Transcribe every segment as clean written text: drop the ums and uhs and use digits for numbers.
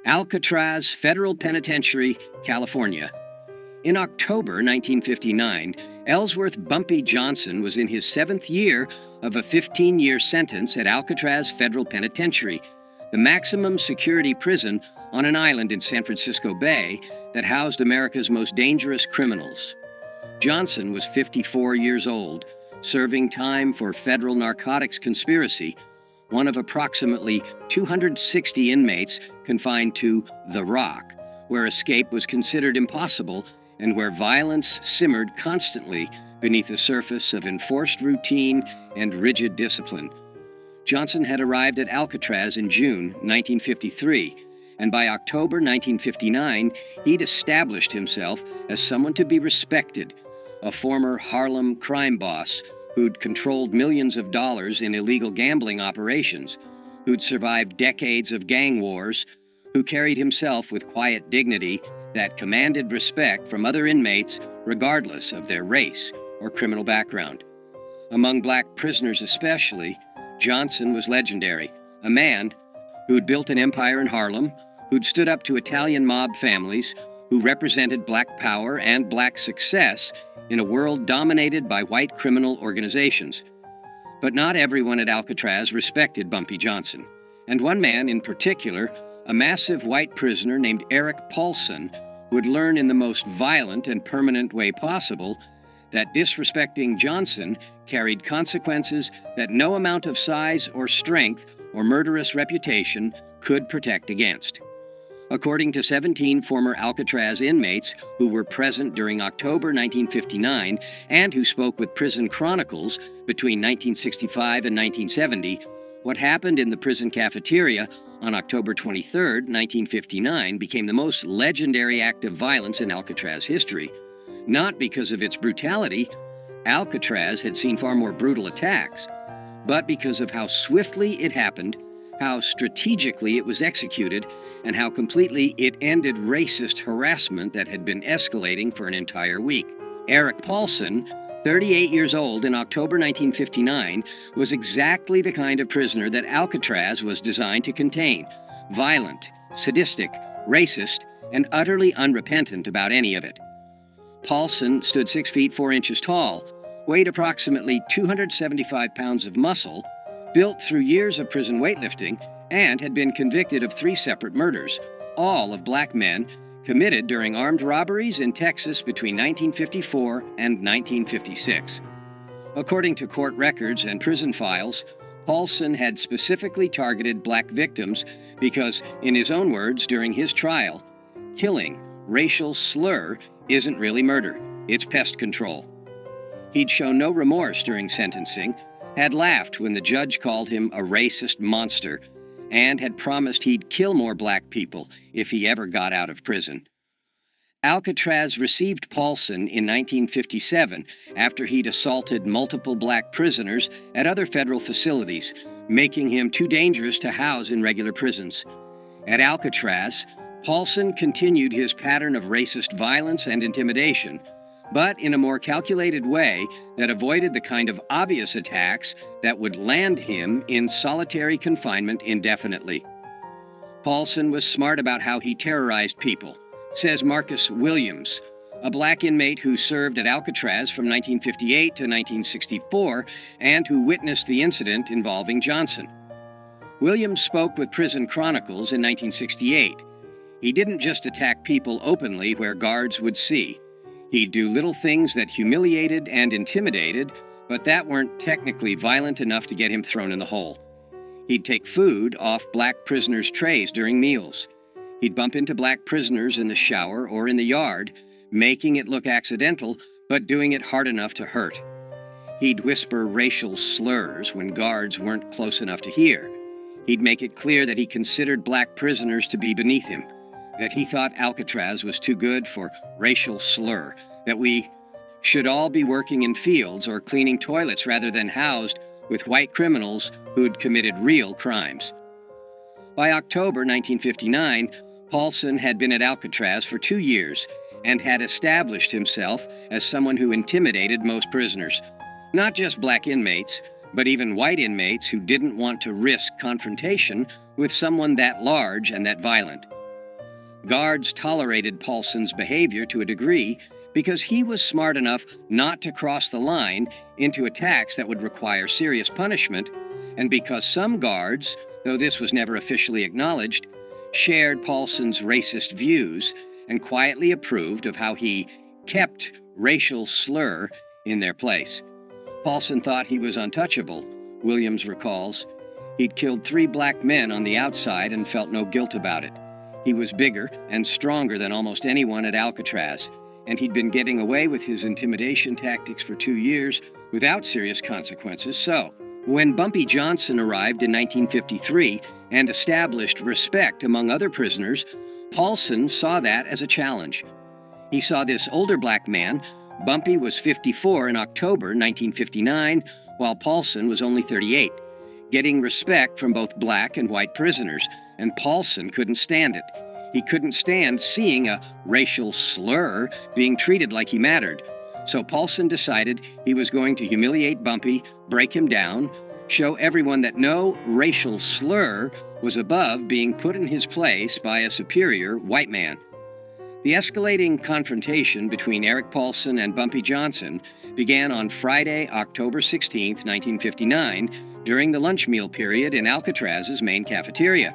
Alcatraz Federal Penitentiary, California. In October 1959, Ellsworth Bumpy Johnson was in his 7th year of a 15-year sentence at Alcatraz Federal Penitentiary, the maximum security prison on an island in San Francisco Bay that housed America's most dangerous criminals. Johnson was 54 years old, serving time for federal narcotics conspiracy, one of approximately 260 inmates confined to The Rock, where escape was considered impossible and where violence simmered constantly beneath a surface of enforced routine and rigid discipline. Johnson had arrived at Alcatraz in June 1953, and by October 1959, he'd established himself as someone to be respected, a former Harlem crime boss who'd controlled millions of dollars in illegal gambling operations, who'd survived decades of gang wars, who carried himself with quiet dignity that commanded respect from other inmates regardless of their race or criminal background. Among black prisoners especially, Johnson was legendary, a man who'd built an empire in Harlem, who'd stood up to Italian mob families, who represented black power and black success in a world dominated by white criminal organizations. But not everyone at Alcatraz respected Bumpy Johnson, and one man in particular, a massive white prisoner named Eric Paulson, would learn in the most violent and permanent way possible that disrespecting Johnson carried consequences that no amount of size or strength or murderous reputation could protect against. According to 17 former Alcatraz inmates who were present during October 1959 and who spoke with Prison Chronicles between 1965 and 1970, what happened in the prison cafeteria on October 23, 1959, became the most legendary act of violence in Alcatraz history. Not because of its brutality — Alcatraz had seen far more brutal attacks — but because of how swiftly it happened, how strategically it was executed, and how completely it ended racist harassment that had been escalating for an entire week. Eric Paulson, 38 years old in October 1959, was exactly the kind of prisoner that Alcatraz was designed to contain: violent, sadistic, racist, and utterly unrepentant about any of it. Paulson stood 6 feet 4 inches tall, weighed approximately 275 pounds of muscle, built through years of prison weightlifting, and had been convicted of 3 separate murders, all of black men, committed during armed robberies in Texas between 1954 and 1956. According to court records and prison files, Paulson had specifically targeted black victims because, in his own words during his trial, killing, racial slur, isn't really murder, it's pest control. He'd shown no remorse during sentencing, had laughed when the judge called him a racist monster, and had promised he'd kill more black people if he ever got out of prison. Alcatraz received Paulson in 1957 after he'd assaulted multiple black prisoners at other federal facilities, making him too dangerous to house in regular prisons. At Alcatraz, Paulson continued his pattern of racist violence and intimidation, but in a more calculated way that avoided the kind of obvious attacks that would land him in solitary confinement indefinitely. Paulson was smart about how he terrorized people, says Marcus Williams, a black inmate who served at Alcatraz from 1958 to 1964 and who witnessed the incident involving Johnson. Williams spoke with Prison Chronicles in 1968. He didn't just attack people openly where guards would see. He'd do little things that humiliated and intimidated, but that weren't technically violent enough to get him thrown in the hole. He'd take food off black prisoners' trays during meals. He'd bump into black prisoners in the shower or in the yard, making it look accidental, but doing it hard enough to hurt. He'd whisper racial slurs when guards weren't close enough to hear. He'd make it clear that he considered black prisoners to be beneath him, that he thought Alcatraz was too good for racial slur, that we should all be working in fields or cleaning toilets rather than housed with white criminals who'd committed real crimes. By October 1959, Paulson had been at Alcatraz for 2 years and had established himself as someone who intimidated most prisoners, not just black inmates, but even white inmates who didn't want to risk confrontation with someone that large and that violent. Guards tolerated Paulson's behavior to a degree because he was smart enough not to cross the line into attacks that would require serious punishment, and because some guards, though this was never officially acknowledged, shared Paulson's racist views and quietly approved of how he kept racial slur in their place. Paulson thought he was untouchable, Williams recalls. He'd killed 3 black men on the outside and felt no guilt about it. He was bigger and stronger than almost anyone at Alcatraz, and he'd been getting away with his intimidation tactics for 2 years without serious consequences. So, when Bumpy Johnson arrived in 1953 and established respect among other prisoners, Paulson saw that as a challenge. He saw this older black man. Bumpy was 54 in October 1959, while Paulson was only 38, getting respect from both black and white prisoners, and Paulson couldn't stand it. He couldn't stand seeing a racial slur being treated like he mattered. So Paulson decided he was going to humiliate Bumpy, break him down, show everyone that no racial slur was above being put in his place by a superior white man. The escalating confrontation between Eric Paulson and Bumpy Johnson began on Friday, October 16, 1959, during the lunch meal period in Alcatraz's main cafeteria.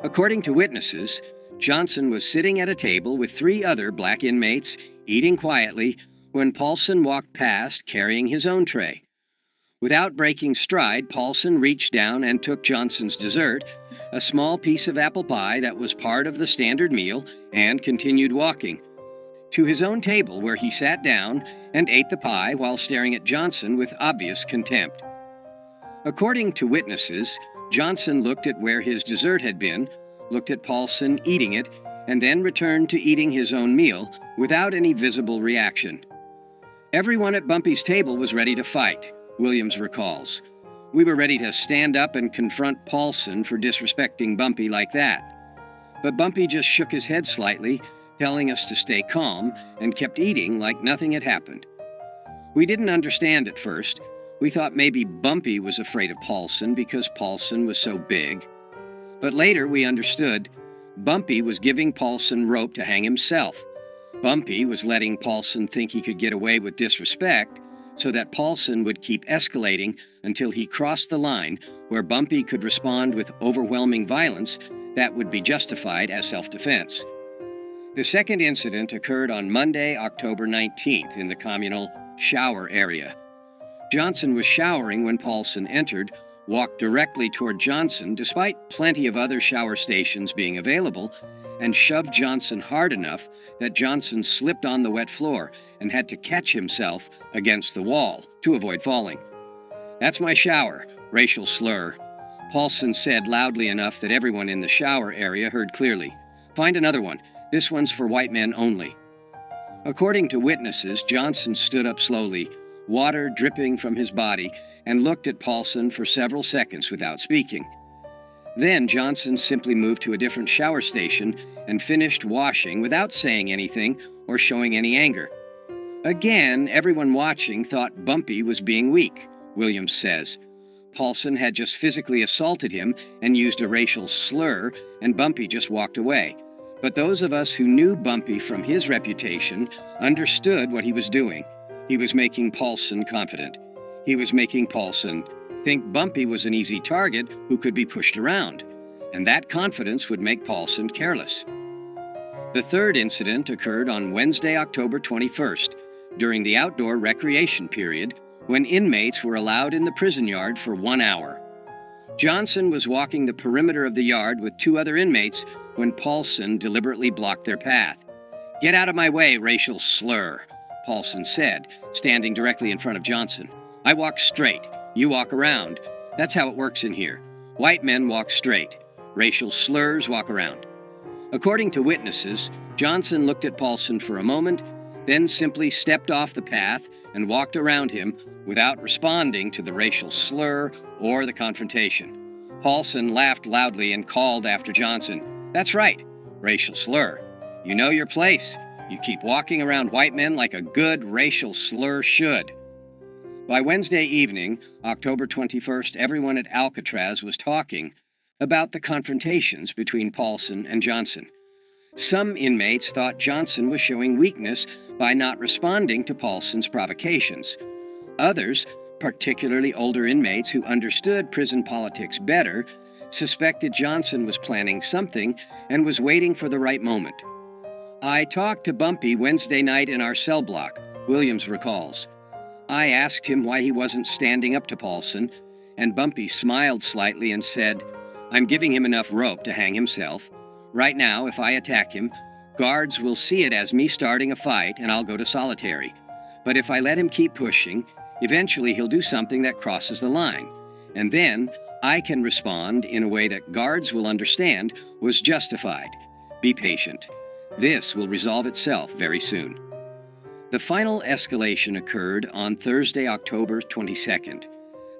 According to witnesses, Johnson was sitting at a table with 3 other black inmates, eating quietly, when Paulson walked past carrying his own tray. Without breaking stride, Paulson reached down and took Johnson's dessert, a small piece of apple pie that was part of the standard meal, and continued walking to his own table, where he sat down and ate the pie while staring at Johnson with obvious contempt. According to witnesses, Johnson looked at where his dessert had been, looked at Paulson eating it, and then returned to eating his own meal without any visible reaction. Everyone at Bumpy's table was ready to fight, Williams recalls. We were ready to stand up and confront Paulson for disrespecting Bumpy like that. But Bumpy just shook his head slightly, telling us to stay calm, and kept eating like nothing had happened. We didn't understand at first. We thought maybe Bumpy was afraid of Paulson because Paulson was so big. But later we understood Bumpy was giving Paulson rope to hang himself. Bumpy was letting Paulson think he could get away with disrespect so that Paulson would keep escalating until he crossed the line where Bumpy could respond with overwhelming violence that would be justified as self-defense. The second incident occurred on Monday, October 19th in the communal shower area. Johnson was showering when Paulson entered, walked directly toward Johnson despite plenty of other shower stations being available, and shoved Johnson hard enough that Johnson slipped on the wet floor and had to catch himself against the wall to avoid falling. "That's my shower," racial slur, Paulson said loudly enough that everyone in the shower area heard clearly. "Find another one. This one's for white men only." According to witnesses, Johnson stood up slowly, water dripping from his body, and looked at Paulson for several seconds without speaking. Then Johnson simply moved to a different shower station and finished washing without saying anything or showing any anger. Again, everyone watching thought Bumpy was being weak, Williams says. Paulson had just physically assaulted him and used a racial slur, and Bumpy just walked away. But those of us who knew Bumpy from his reputation understood what he was doing. He was making Paulson confident. He was making Paulson think Bumpy was an easy target who could be pushed around, and that confidence would make Paulson careless. The third incident occurred on Wednesday, October 21st, during the outdoor recreation period, when inmates were allowed in the prison yard for 1 hour. Johnson was walking the perimeter of the yard with 2 other inmates when Paulson deliberately blocked their path. "Get out of my way, racial slur," Paulson said, standing directly in front of Johnson. "I walk straight. You walk around. That's how it works in here. White men walk straight. Racial slurs walk around." According to witnesses, Johnson looked at Paulson for a moment, then simply stepped off the path and walked around him without responding to the racial slur or the confrontation. Paulson laughed loudly and called after Johnson, "That's right, racial slur. You know your place. You keep walking around white men like a good racial slur should." By Wednesday evening, October 21st, everyone at Alcatraz was talking about the confrontations between Paulson and Johnson. Some inmates thought Johnson was showing weakness by not responding to Paulson's provocations. Others, particularly older inmates who understood prison politics better, suspected Johnson was planning something and was waiting for the right moment. "I talked to Bumpy Wednesday night in our cell block," Williams recalls. "I asked him why he wasn't standing up to Paulson, and Bumpy smiled slightly and said, 'I'm giving him enough rope to hang himself. Right now, if I attack him, guards will see it as me starting a fight and I'll go to solitary. But if I let him keep pushing, eventually he'll do something that crosses the line. And then I can respond in a way that guards will understand was justified. Be patient. This will resolve itself very soon." The final escalation occurred on Thursday, October 22nd,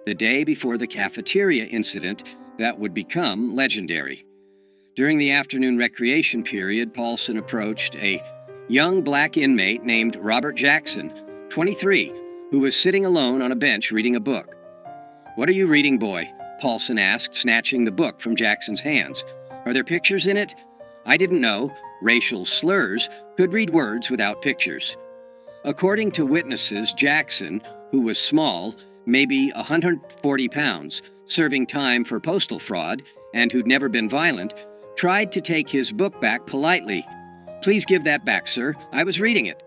the day before the cafeteria incident that would become legendary. During the afternoon recreation period, Paulson approached a young black inmate named Robert Jackson, 23, who was sitting alone on a bench reading a book. "What are you reading, boy?" Paulson asked, snatching the book from Jackson's hands. "Are there pictures in it?" "I didn't know racial slurs could read words without pictures." According to witnesses, Jackson, who was small, maybe 140 pounds, serving time for postal fraud, and who'd never been violent, tried to take his book back politely. "Please give that back, sir. I was reading it."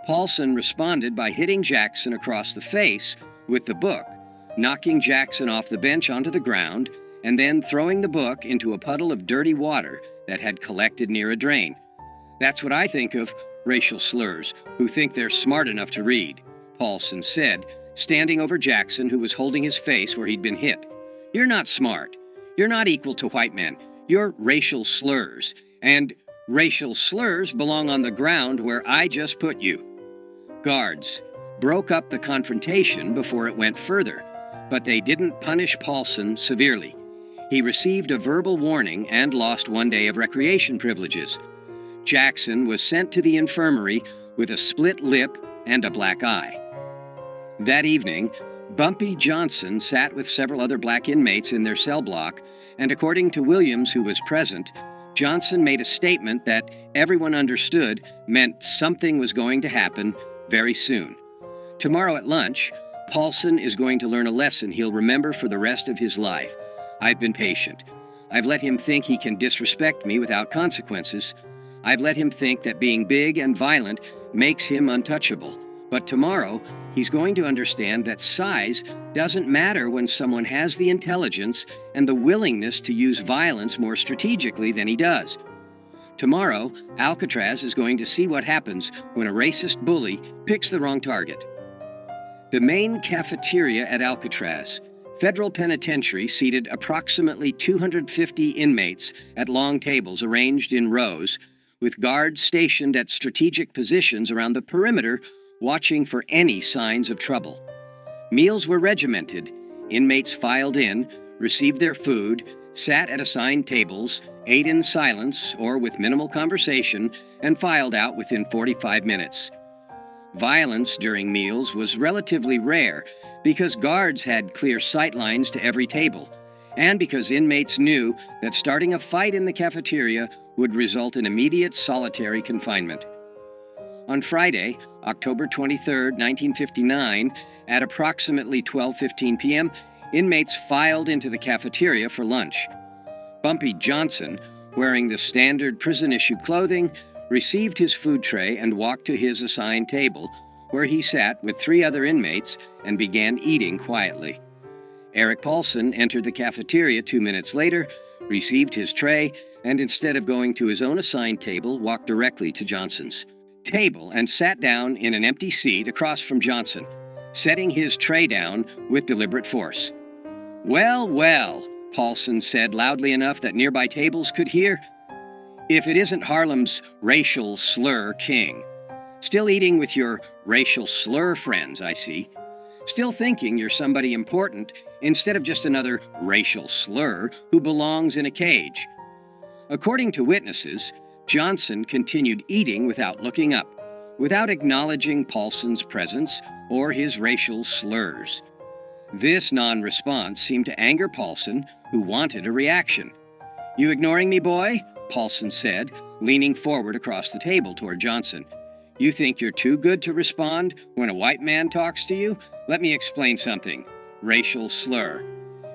Paulson responded by hitting Jackson across the face with the book, knocking Jackson off the bench onto the ground, and then throwing the book into a puddle of dirty water that had collected near a drain. "That's what I think of racial slurs who think they're smart enough to read," Paulson said, standing over Jackson, who was holding his face where he'd been hit. "You're not smart. You're not equal to white men. You're racial slurs. And racial slurs belong on the ground where I just put you." Guards broke up the confrontation before it went further, but they didn't punish Paulson severely. He received a verbal warning and lost 1 day of recreation privileges. Jackson was sent to the infirmary with a split lip and a black eye. That evening, Bumpy Johnson sat with several other black inmates in their cell block, and according to Williams, who was present, Johnson made a statement that everyone understood meant something was going to happen very soon. Tomorrow at lunch, Paulson is going to learn a lesson he'll remember for the rest of his life. I've been patient. I've let him think he can disrespect me without consequences. I've let him think that being big and violent makes him untouchable. But tomorrow, he's going to understand that size doesn't matter when someone has the intelligence and the willingness to use violence more strategically than he does. Tomorrow, Alcatraz is going to see what happens when a racist bully picks the wrong target. The main cafeteria at Alcatraz, Federal Penitentiary, seated approximately 250 inmates at long tables arranged in rows, with guards stationed at strategic positions around the perimeter watching for any signs of trouble. Meals were regimented. Inmates filed in, received their food, sat at assigned tables, ate in silence or with minimal conversation, and filed out within 45 minutes. Violence during meals was relatively rare because guards had clear sight lines to every table, and because inmates knew that starting a fight in the cafeteria would result in immediate solitary confinement. On Friday, October 23, 1959, at approximately 12:15 p.m., inmates filed into the cafeteria for lunch. Bumpy Johnson, wearing the standard prison-issue clothing, received his food tray and walked to his assigned table, where he sat with 3 other inmates and began eating quietly. Eric Paulson entered the cafeteria 2 minutes later, received his tray, and instead of going to his own assigned table, walked directly to Johnson's table and sat down in an empty seat across from Johnson, setting his tray down with deliberate force. "Well, well," Paulson said loudly enough that nearby tables could hear. "If it isn't Harlem's racial slur king. Still eating with your racial slur friends, I see. Still thinking you're somebody important instead of just another racial slur who belongs in a cage." According to witnesses, Johnson continued eating without looking up, without acknowledging Paulson's presence or his racial slurs. This non-response seemed to anger Paulson, who wanted a reaction. "You ignoring me, boy?" Paulson said, leaning forward across the table toward Johnson. "You think you're too good to respond when a white man talks to you? Let me explain something. Racial slur.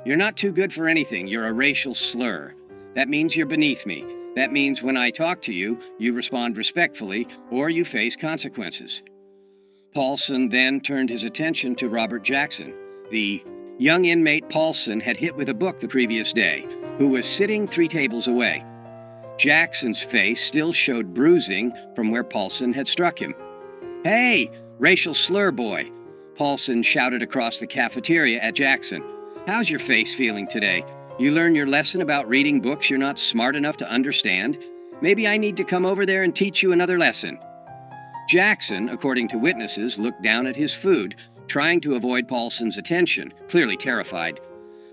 You're not too good for anything. You're a racial slur. That means you're beneath me. That means when I talk to you, you respond respectfully or you face consequences." Paulson then turned his attention to Robert Jackson. The young inmate Paulson had hit with a book the previous day, who was sitting 3 tables away. Jackson's face still showed bruising from where Paulson had struck him. "Hey, racial slur boy," Paulson shouted across the cafeteria at Jackson. "How's your face feeling today? You learn your lesson about reading books you're not smart enough to understand? Maybe I need to come over there and teach you another lesson." Jackson, according to witnesses, looked down at his food, trying to avoid Paulson's attention, clearly terrified.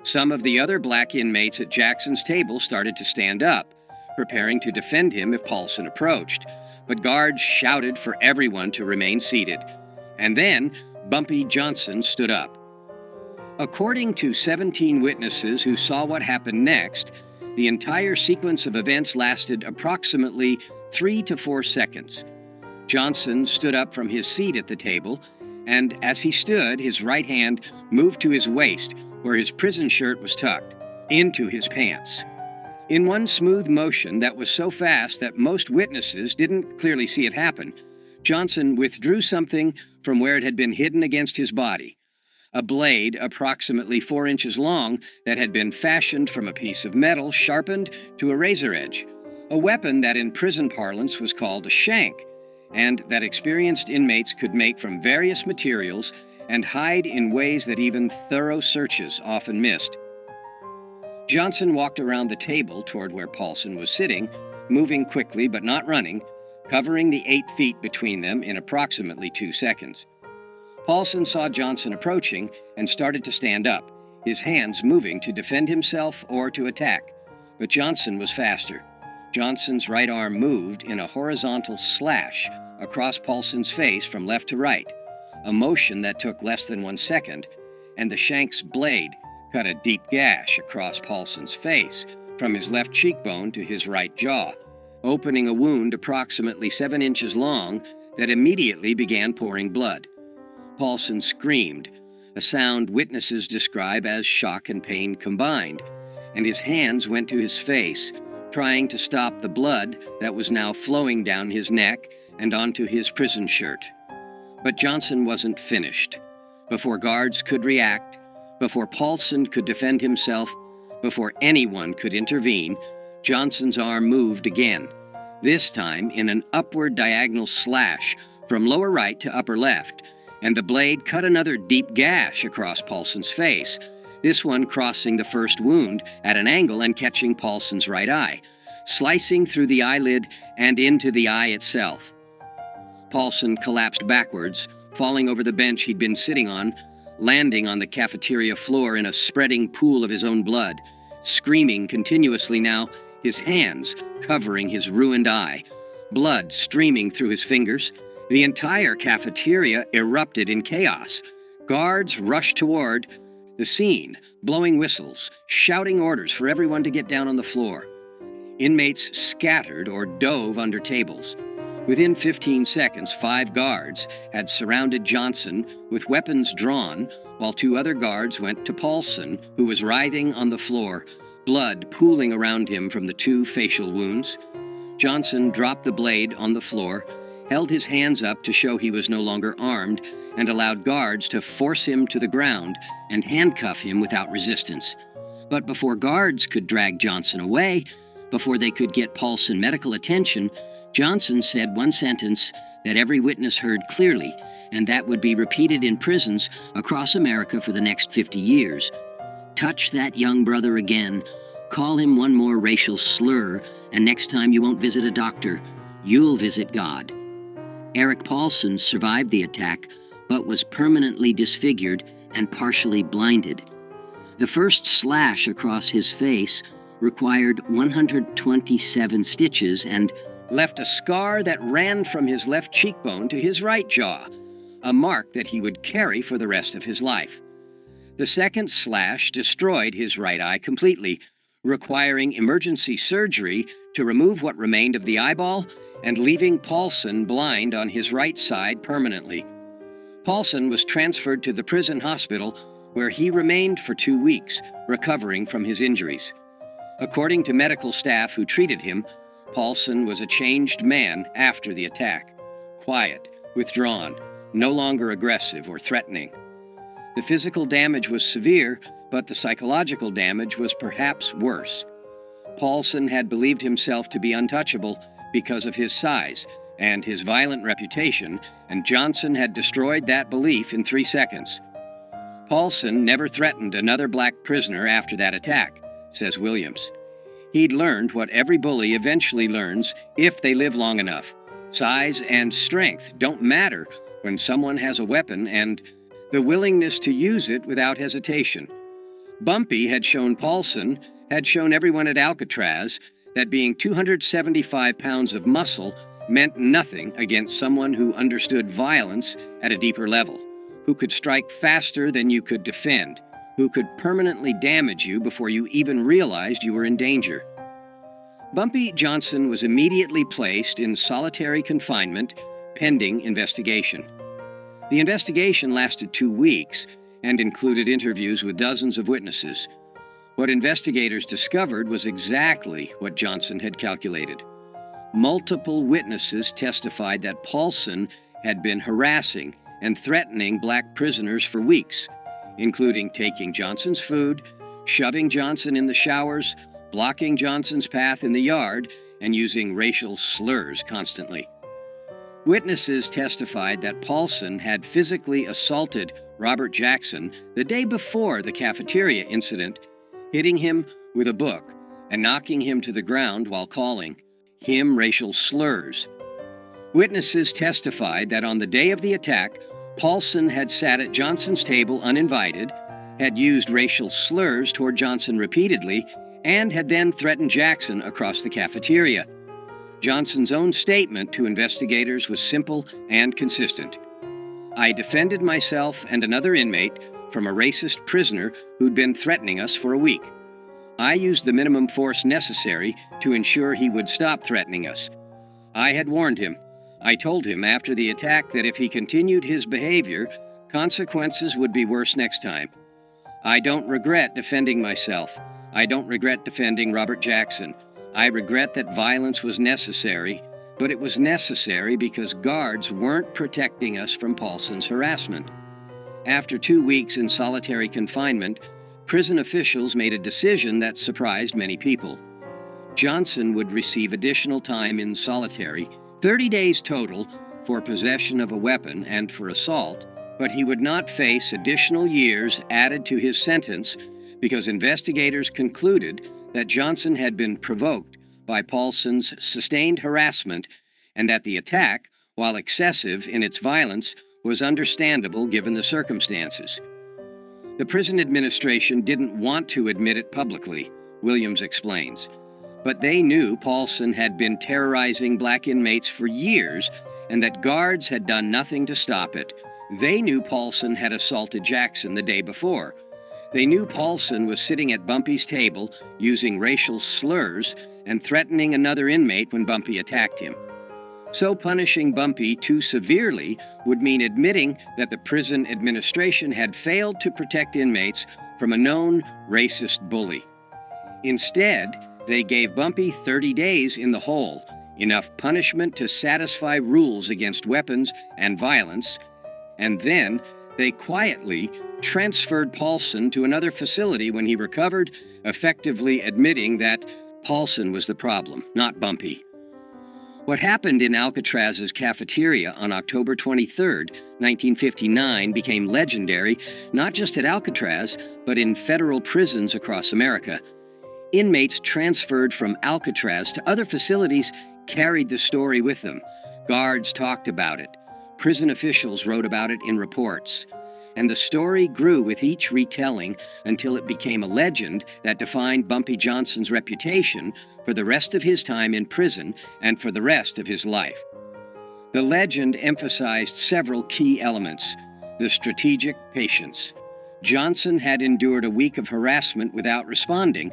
Some of the other black inmates at Jackson's table started to stand up, preparing to defend him if Paulson approached, but guards shouted for everyone to remain seated. And then Bumpy Johnson stood up. According to 17 witnesses who saw what happened next, the entire sequence of events lasted approximately 3 to 4 seconds. Johnson stood up from his seat at the table, and as he stood, his right hand moved to his waist, where his prison shirt was tucked, into his pants. In one smooth motion that was so fast that most witnesses didn't clearly see it happen, Johnson withdrew something from where it had been hidden against his body. A blade approximately 4 inches long that had been fashioned from a piece of metal sharpened to a razor edge. A weapon that in prison parlance was called a shank, and that experienced inmates could make from various materials and hide in ways that even thorough searches often missed. Johnson walked around the table toward where Paulson was sitting, moving quickly but not running, covering the 8 feet between them in approximately 2 seconds. Paulson saw Johnson approaching and started to stand up, his hands moving to defend himself or to attack. But Johnson was faster. Johnson's right arm moved in a horizontal slash across Paulson's face from left to right, a motion that took less than 1 second, and the shank's blade cut a deep gash across Paulson's face from his left cheekbone to his right jaw, opening a wound approximately 7 inches long that immediately began pouring blood. Paulson screamed, a sound witnesses describe as shock and pain combined, and his hands went to his face, trying to stop the blood that was now flowing down his neck and onto his prison shirt. But Johnson wasn't finished. Before guards could react, before Paulson could defend himself, before anyone could intervene, Johnson's arm moved again, this time in an upward diagonal slash from lower right to upper left, and the blade cut another deep gash across Paulson's face, this one crossing the first wound at an angle and catching Paulson's right eye, slicing through the eyelid and into the eye itself. Paulson collapsed backwards, falling over the bench he'd been sitting on, landing on the cafeteria floor in a spreading pool of his own blood, screaming continuously now, his hands covering his ruined eye, blood streaming through his fingers. The entire cafeteria erupted in chaos. Guards rushed toward the scene, blowing whistles, shouting orders for everyone to get down on the floor. Inmates scattered or dove under tables. Within 15 seconds, 5 guards had surrounded Johnson with weapons drawn, while 2 other guards went to Paulson, who was writhing on the floor, blood pooling around him from the 2 facial wounds. Johnson dropped the blade on the floor, held his hands up to show he was no longer armed, and allowed guards to force him to the ground and handcuff him without resistance. But before guards could drag Johnson away, before they could get Paulson medical attention, Johnson said one sentence that every witness heard clearly, and that would be repeated in prisons across America for the next 50 years. "Touch that young brother again, call him one more racial slur, and next time you won't visit a doctor, you'll visit God." Eric Paulson survived the attack, but was permanently disfigured and partially blinded. The first slash across his face required 127 stitches and left a scar that ran from his left cheekbone to his right jaw, a mark that he would carry for the rest of his life. The second slash destroyed his right eye completely, requiring emergency surgery to remove what remained of the eyeball and leaving Paulson blind on his right side permanently. Paulson was transferred to the prison hospital, where he remained for 2 weeks, recovering from his injuries. According to medical staff who treated him, Paulson was a changed man after the attack: quiet, withdrawn, no longer aggressive or threatening. The physical damage was severe, but the psychological damage was perhaps worse. Paulson had believed himself to be untouchable because of his size and his violent reputation, and Johnson had destroyed that belief in 3 seconds. Paulson never threatened another black prisoner after that attack, says Williams. He'd learned what every bully eventually learns if they live long enough. Size and strength don't matter when someone has a weapon, and the willingness to use it without hesitation. Bumpy had shown Paulson, had shown everyone at Alcatraz, that being 275 pounds of muscle meant nothing against someone who understood violence at a deeper level, who could strike faster than you could defend, who could permanently damage you before you even realized you were in danger. Bumpy Johnson was immediately placed in solitary confinement, pending investigation. The investigation lasted 2 weeks and included interviews with dozens of witnesses. What investigators discovered was exactly what Johnson had calculated. Multiple witnesses testified that Paulson had been harassing and threatening black prisoners for weeks, including taking Johnson's food, shoving Johnson in the showers, blocking Johnson's path in the yard, and using racial slurs constantly. Witnesses testified that Paulson had physically assaulted Robert Jackson the day before the cafeteria incident, hitting him with a book and knocking him to the ground while calling him racial slurs. Witnesses testified that on the day of the attack, Paulson had sat at Johnson's table uninvited, had used racial slurs toward Johnson repeatedly, and had then threatened Jackson across the cafeteria. Johnson's own statement to investigators was simple and consistent. "I defended myself and another inmate from a racist prisoner who'd been threatening us for a week. I used the minimum force necessary to ensure he would stop threatening us. I had warned him. I told him after the attack that if he continued his behavior, consequences would be worse next time. I don't regret defending myself. I don't regret defending Robert Jackson. I regret that violence was necessary, but it was necessary because guards weren't protecting us from Paulson's harassment." After 2 weeks in solitary confinement, prison officials made a decision that surprised many people. Johnson would receive additional time in solitary, 30 days total, for possession of a weapon and for assault, but he would not face additional years added to his sentence because investigators concluded that Johnson had been provoked by Paulson's sustained harassment and that the attack, while excessive in its violence, was understandable given the circumstances. The prison administration didn't want to admit it publicly, Williams explains, but they knew Paulson had been terrorizing black inmates for years and that guards had done nothing to stop it. They knew Paulson had assaulted Jackson the day before. They knew Paulson was sitting at Bumpy's table using racial slurs and threatening another inmate when Bumpy attacked him. So punishing Bumpy too severely would mean admitting that the prison administration had failed to protect inmates from a known racist bully. Instead, they gave Bumpy 30 days in the hole, enough punishment to satisfy rules against weapons and violence, and then they quietly transferred Paulson to another facility when he recovered, effectively admitting that Paulson was the problem, not Bumpy. What happened in Alcatraz's cafeteria on October 23, 1959 became legendary not just at Alcatraz, but in federal prisons across America. Inmates transferred from Alcatraz to other facilities carried the story with them. Guards talked about it. Prison officials wrote about it in reports. And the story grew with each retelling until it became a legend that defined Bumpy Johnson's reputation for the rest of his time in prison and for the rest of his life. The legend emphasized several key elements: the strategic patience. Johnson had endured a week of harassment without responding,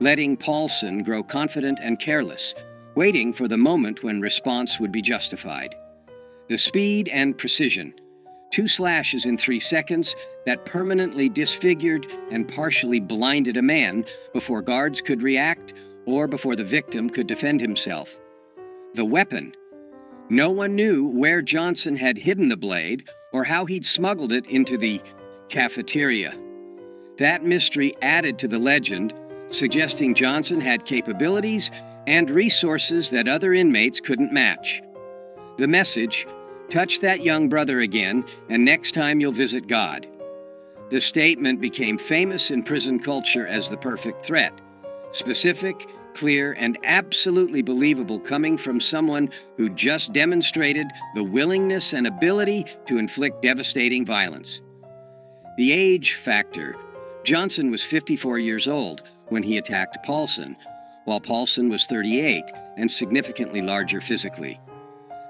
letting Paulson grow confident and careless, waiting for the moment when response would be justified. The speed and precision, 2 slashes in 3 seconds that permanently disfigured and partially blinded a man before guards could react or before the victim could defend himself. The weapon. No one knew where Johnson had hidden the blade or how he'd smuggled it into the cafeteria. That mystery added to the legend, suggesting Johnson had capabilities and resources that other inmates couldn't match. The message, touch that young brother again, and next time you'll visit God. The statement became famous in prison culture as the perfect threat, specific, clear, and absolutely believable, coming from someone who just demonstrated the willingness and ability to inflict devastating violence. The age factor. Johnson was 54 years old when he attacked Paulson, while Paulson was 38 and significantly larger physically.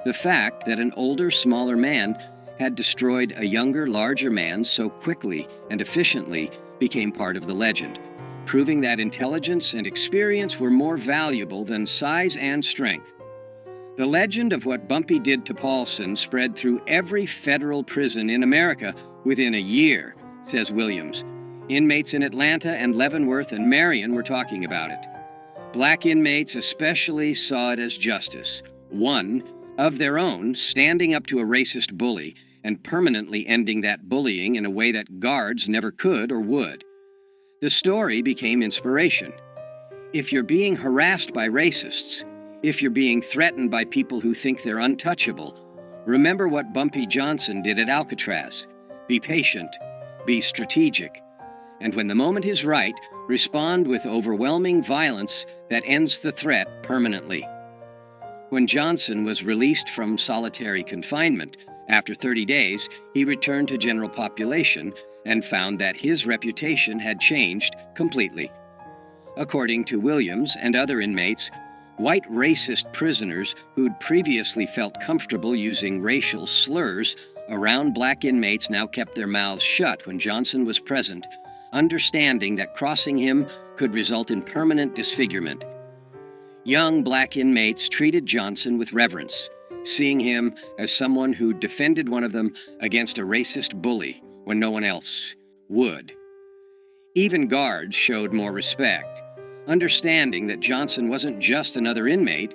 The fact that an older, smaller man had destroyed a younger, larger man so quickly and efficiently became part of the legend, proving that intelligence and experience were more valuable than size and strength. The legend of what Bumpy did to Paulson spread through every federal prison in America within a year, says Williams. Inmates in Atlanta and Leavenworth and Marion were talking about it. Black inmates especially saw it as justice, one of their own, standing up to a racist bully and permanently ending that bullying in a way that guards never could or would. The story became inspiration. If you're being harassed by racists, if you're being threatened by people who think they're untouchable, remember what Bumpy Johnson did at Alcatraz. Be patient, be strategic, and when the moment is right, respond with overwhelming violence that ends the threat permanently. When Johnson was released from solitary confinement, after 30 days, he returned to general population and found that his reputation had changed completely. According to Williams and other inmates, white racist prisoners who'd previously felt comfortable using racial slurs around black inmates now kept their mouths shut when Johnson was present, understanding that crossing him could result in permanent disfigurement. Young black inmates treated Johnson with reverence, seeing him as someone who defended one of them against a racist bully when no one else would. Even guards showed more respect, understanding that Johnson wasn't just another inmate,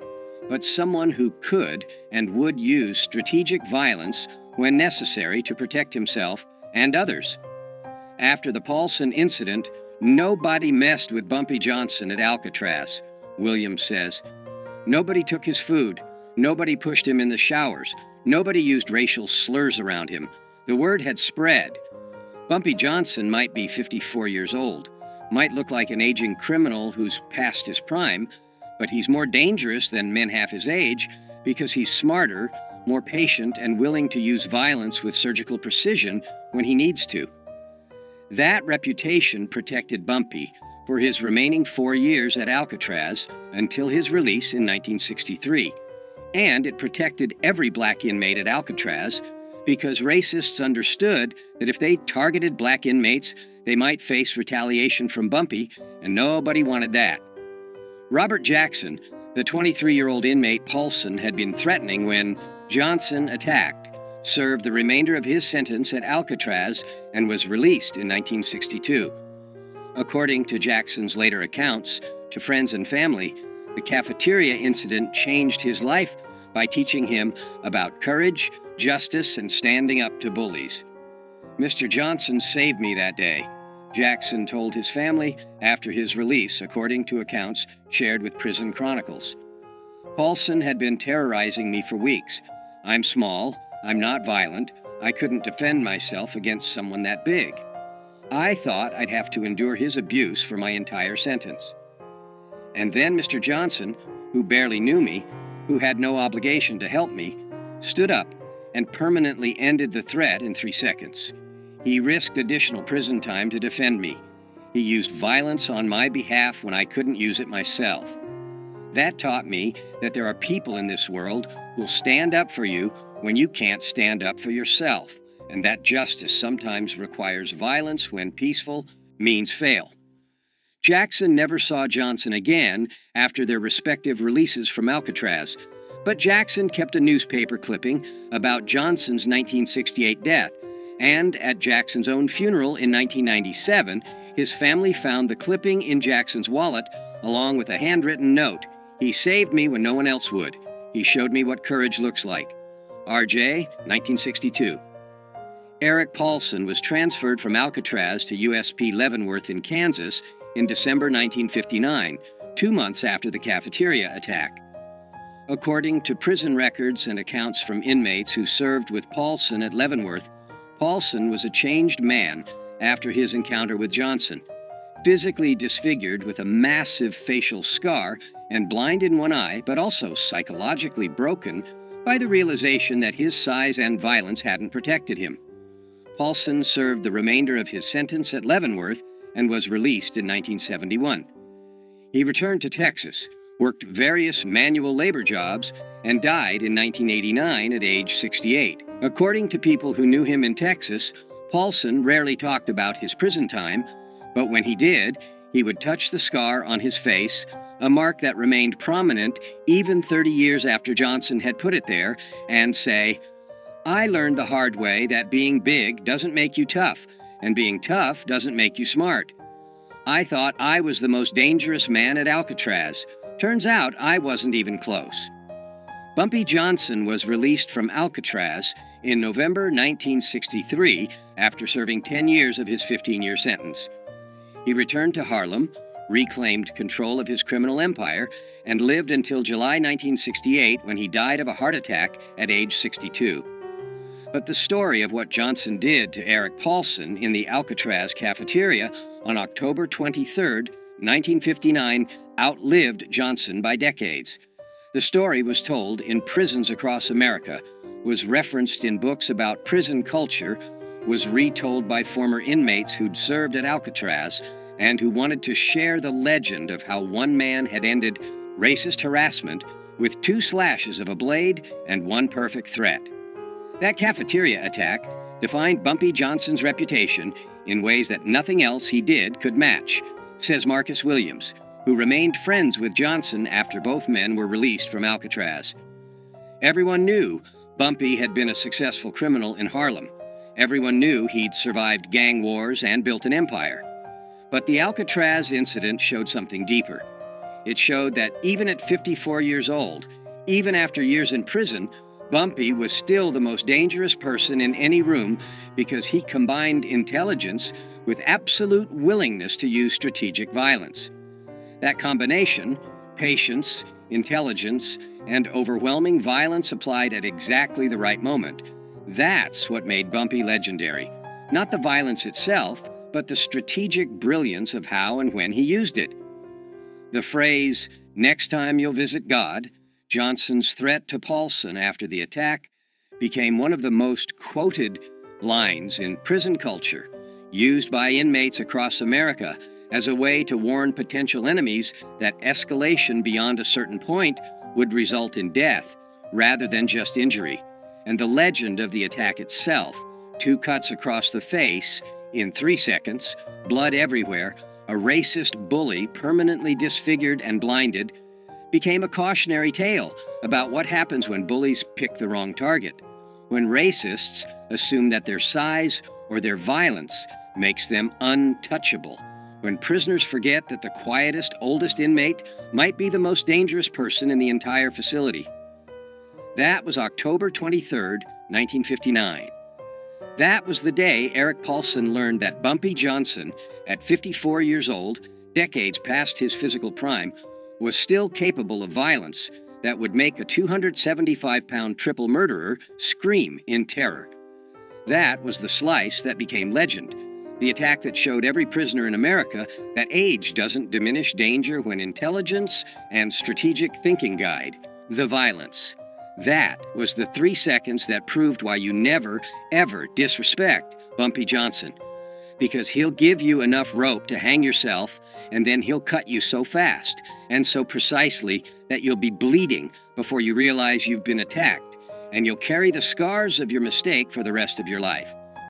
but someone who could and would use strategic violence when necessary to protect himself and others. After the Paulson incident, nobody messed with Bumpy Johnson at Alcatraz, Williams says. Nobody took his food. Nobody pushed him in the showers. Nobody used racial slurs around him. The word had spread. Bumpy Johnson might be 54 years old, might look like an aging criminal who's past his prime, but he's more dangerous than men half his age because he's smarter, more patient, and willing to use violence with surgical precision when he needs to. That reputation protected Bumpy for his remaining 4 years at Alcatraz until his release in 1963. And it protected every black inmate at Alcatraz because racists understood that if they targeted black inmates, they might face retaliation from Bumpy, and nobody wanted that. Robert Jackson, the 23-year-old inmate Paulson had been threatening when Johnson attacked, served the remainder of his sentence at Alcatraz and was released in 1962. According to Jackson's later accounts to friends and family, the cafeteria incident changed his life by teaching him about courage, justice, and standing up to bullies. Mr. Johnson saved me that day, Jackson told his family after his release, according to accounts shared with Prison Chronicles. Paulson had been terrorizing me for weeks. I'm small, I'm not violent, I couldn't defend myself against someone that big. I thought I'd have to endure his abuse for my entire sentence. And then Mr. Johnson, who barely knew me, who had no obligation to help me, stood up and permanently ended the threat in 3 seconds. He risked additional prison time to defend me. He used violence on my behalf when I couldn't use it myself. That taught me that there are people in this world who'll stand up for you when you can't stand up for yourself, and that justice sometimes requires violence when peaceful means fail. Jackson never saw Johnson again after their respective releases from Alcatraz, but Jackson kept a newspaper clipping about Johnson's 1968 death, and at Jackson's own funeral in 1997, his family found the clipping in Jackson's wallet along with a handwritten note. "He saved me when no one else would. He showed me what courage looks like. RJ, 1962. Eric Paulson was transferred from Alcatraz to USP Leavenworth in Kansas in December 1959, 2 months after the cafeteria attack. According to prison records and accounts from inmates who served with Paulson at Leavenworth, Paulson was a changed man after his encounter with Johnson, physically disfigured with a massive facial scar and blind in one eye, but also psychologically broken by the realization that his size and violence hadn't protected him. Paulson served the remainder of his sentence at Leavenworth and was released in 1971. He returned to Texas, worked various manual labor jobs, and died in 1989 at age 68. According to people who knew him in Texas, Paulson rarely talked about his prison time, but when he did, he would touch the scar on his face, a mark that remained prominent even 30 years after Johnson had put it there, and say, "I learned the hard way that being big doesn't make you tough, and being tough doesn't make you smart. I thought I was the most dangerous man at Alcatraz. Turns out I wasn't even close." Bumpy Johnson was released from Alcatraz in November 1963 after serving 10 years of his 15-year sentence. He returned to Harlem, reclaimed control of his criminal empire, and lived until July 1968 when he died of a heart attack at age 62. But the story of what Johnson did to Eric Paulson in the Alcatraz cafeteria on October 23, 1959, outlived Johnson by decades. The story was told in prisons across America, was referenced in books about prison culture, was retold by former inmates who'd served at Alcatraz and who wanted to share the legend of how one man had ended racist harassment with 2 slashes of a blade and 1 perfect threat. That cafeteria attack defined Bumpy Johnson's reputation in ways that nothing else he did could match, says Marcus Williams, who remained friends with Johnson after both men were released from Alcatraz. Everyone knew Bumpy had been a successful criminal in Harlem. Everyone knew he'd survived gang wars and built an empire. But the Alcatraz incident showed something deeper. It showed that even at 54 years old, even after years in prison, Bumpy was still the most dangerous person in any room because he combined intelligence with absolute willingness to use strategic violence. That combination, patience, intelligence, and overwhelming violence applied at exactly the right moment, that's what made Bumpy legendary. Not the violence itself, but the strategic brilliance of how and when he used it. The phrase, "Next time you'll visit God," Johnson's threat to Paulson after the attack, became one of the most quoted lines in prison culture, used by inmates across America as a way to warn potential enemies that escalation beyond a certain point would result in death rather than just injury. And the legend of the attack itself, 2 cuts across the face in 3 seconds, blood everywhere, a racist bully permanently disfigured and blinded, became a cautionary tale about what happens when bullies pick the wrong target, when racists assume that their size or their violence makes them untouchable, when prisoners forget that the quietest, oldest inmate might be the most dangerous person in the entire facility. That was October 23, 1959. That was the day Eric Paulson learned that Bumpy Johnson, at 54 years old, decades past his physical prime, was still capable of violence that would make a 275-pound triple murderer scream in terror. That was the slice that became legend, the attack that showed every prisoner in America that age doesn't diminish danger when intelligence and strategic thinking guide the violence. That was the 3 seconds that proved why you never, ever disrespect Bumpy Johnson. Because he'll give you enough rope to hang yourself, and then he'll cut you so fast and so precisely that you'll be bleeding before you realize you've been attacked, and you'll carry the scars of your mistake for the rest of your life.